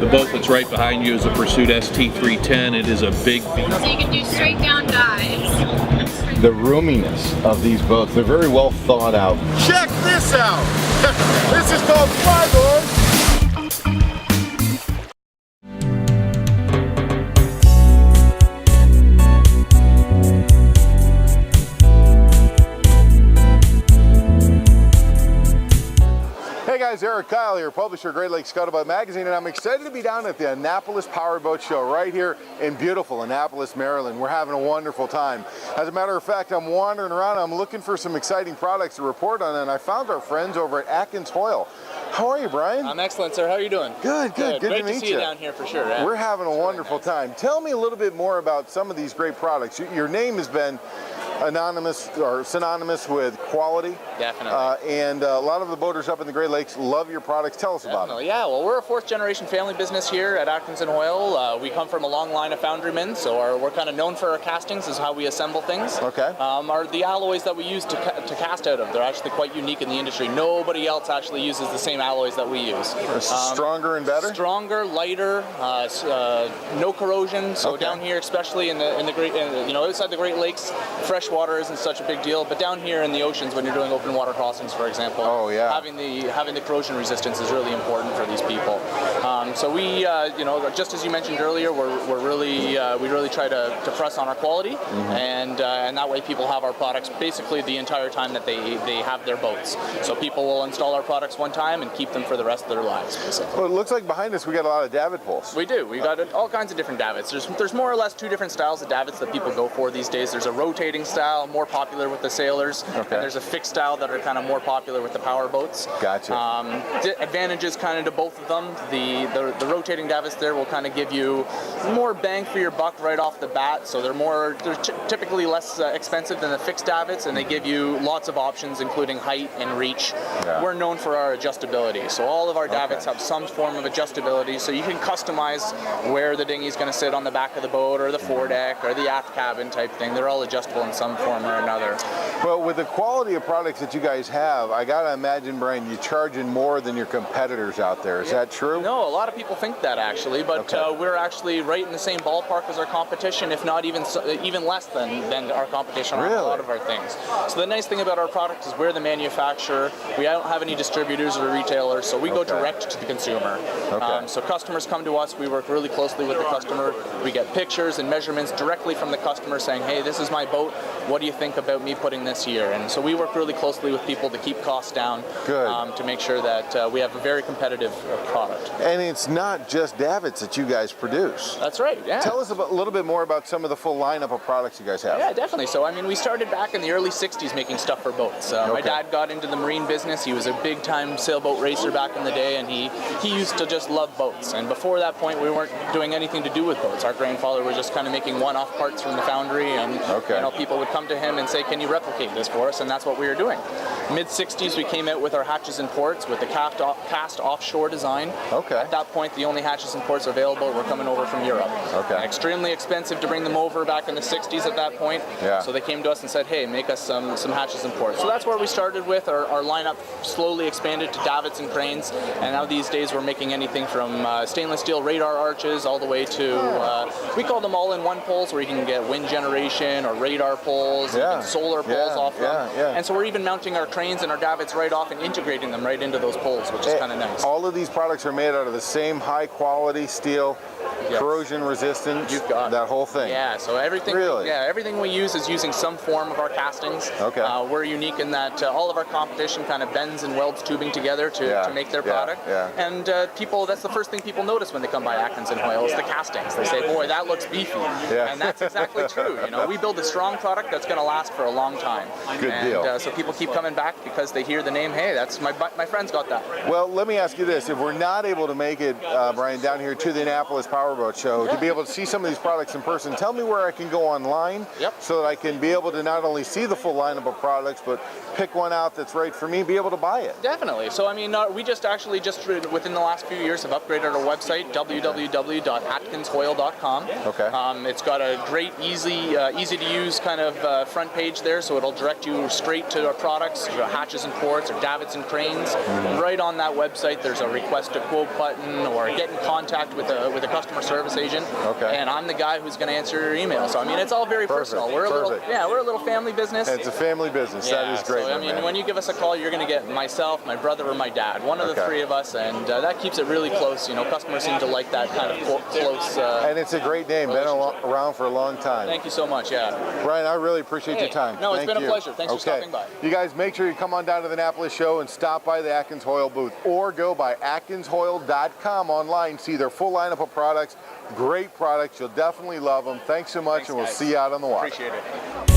The boat that's right behind you is a Pursuit ST310. It is a big beast. So you can do straight down dives. The roominess of these boats, they're very well thought out. Check this out! This is called Flyboard. Hey guys, Erik here, publisher of Great Lakes Scuttlebutt Magazine, and I'm excited to be down at the Annapolis Powerboat Show right here in beautiful Annapolis, Maryland. We're having a wonderful time. As a matter of fact, I'm wandering around, I'm looking for some exciting products to report on, and I found our friends over at Atkins Hoyle. How are you, Brian? I'm excellent, sir. How are you doing? Good to meet you. Great to see you down here for sure. Yeah. We're having a wonderful time. Tell me a little bit more about some of these great products. Your name has been anonymous or synonymous with quality. Definitely. And a lot of the boaters up in the Great Lakes love your products. Tell us about it. Yeah, well, we're a fourth generation family business here at Atkins Hoyle. We come from a long line of foundrymen, so we're kind of known for our castings, is how we assemble things. Okay. Are the alloys that we use to cast out of. They're actually quite unique in the industry. Nobody else actually uses the same alloys that we use. Stronger and better? Stronger, lighter, no corrosion. So down here, especially in the great, outside the Great Lakes, fresh water isn't such a big deal. But down here in the oceans, when you're doing open water crossings, for example, having the corrosion resistance is really important for these people. So we, just as you mentioned earlier, we really try to press on our quality, and that way people have our products basically the entire time that they have their boats. So people will install our products one time and keep them for the rest of their lives, basically. Well, it looks like behind us we got a lot of davit poles. We do. We got all kinds of different davits. There's more or less two different styles of davits that people go for these days. There's a rotating style, more popular with the sailors, and there's a fixed style that are kind of more popular with the power boats. Gotcha. Advantages kind of to both of them. The rotating davits there will kind of give you more bang for your buck right off the bat. So they're typically less expensive than the fixed davits, and they give you lots of options, including height and reach. Yeah. We're known for our adjustability. So all of our davits have some form of adjustability, so you can customize where the dinghy is going to sit on the back of the boat, or the foredeck, or the aft cabin type thing. They're all adjustable in some form or another. Well, with the quality of products that you guys have, I gotta imagine, Brian, you're charging more than your competitors out there. Is that true? No, a lot of people think that actually, but we're actually right in the same ballpark as our competition, if not even less than our competition on a lot of our things. So the nice thing about our product is we're the manufacturer. We don't have any distributors or retailers, so we go direct to the consumer. So customers come to us, we work really closely with the customer. We get pictures and measurements directly from the customer saying, hey, this is my boat, what do you think about me putting this here? And so we work really closely with people to keep costs down, to make sure that we have a very competitive product. And it's not just davits that you guys produce. That's right, yeah. Tell us a little bit more about some of the full lineup of products you guys have. Yeah, definitely. So, I mean, we started back in the early 60s making stuff for boats. My dad got into the marine business. He was a big-time sailboat racer back in the day, and he used to just love boats. And before that point, we weren't doing anything to do with boats. Our grandfather was just kind of making one-off parts from the foundry, and people would come to him and say, can you replicate this for us? And that's what we were doing. Mid-60s, we came out with our hatches and ports with the cast offshore design. At that point, the only hatches and ports available were coming over from Europe. Extremely expensive to bring them over back in the 60s at that point. So they came to us and said, hey, make us some hatches and ports. So that's where we started with. Our lineup slowly expanded to davits and cranes, and now these days we're making anything from stainless steel radar arches all the way to, we call them all-in-one poles, where you can get wind generation or radar poles, and solar poles off them. And so we're even mounting our cranes and our davits right off and integrating them right into those poles, which is kind of nice. All of these products are made out of the same high-quality steel, corrosion resistant, that whole thing. Yeah, so everything everything we use is using some form of our castings. We're unique in that all of our competition kind of bends and welds tubing together to make their product. And that's the first thing people notice when they come by Atkins Hoyle is the castings. They say, boy, that looks beefy. And that's exactly true. We build a strong product that's going to last for a long time. Good deal. So people keep coming back because they hear the name, hey, that's my friend's got that. Well, let me ask you this. If we're not able to make it, Brian, down here to the Annapolis Powerboat Powerboat Show, to be able to see some of these products in person. Tell me where I can go online so that I can be able to not only see the full lineup of products, but pick one out that's right for me, be able to buy it. Definitely. So I mean, we just within the last few years have upgraded our website, www.atkinshoyle.com. Okay. It's got a great, easy to use kind of front page there, so it'll direct you straight to our products, hatches and ports, or davits and cranes. Right on that website, there's a request a quote button, or get in contact with a customer service agent. Okay. And I'm the guy who's going to answer your email. So I mean, it's all very personal. We're a little family business. It's a family business. That is great. So I mean, when you give us a call, you're going to get myself, my brother, or my dad, one of the three of us, and that keeps it really close. You know, customers seem to like that kind of close. And it's a great name. Been around for a long time. Thank you so much. Yeah. Brian, I really appreciate your time. No, it's Thank been you. a pleasure. Thanks for stopping by. You guys make sure you come on down to the Annapolis show and stop by the Atkins Hoyle booth, or go by atkinshoyle.com online, see their full lineup of products. Great products. You'll definitely love them. Thanks so much, and we'll see you out on the water. Appreciate it.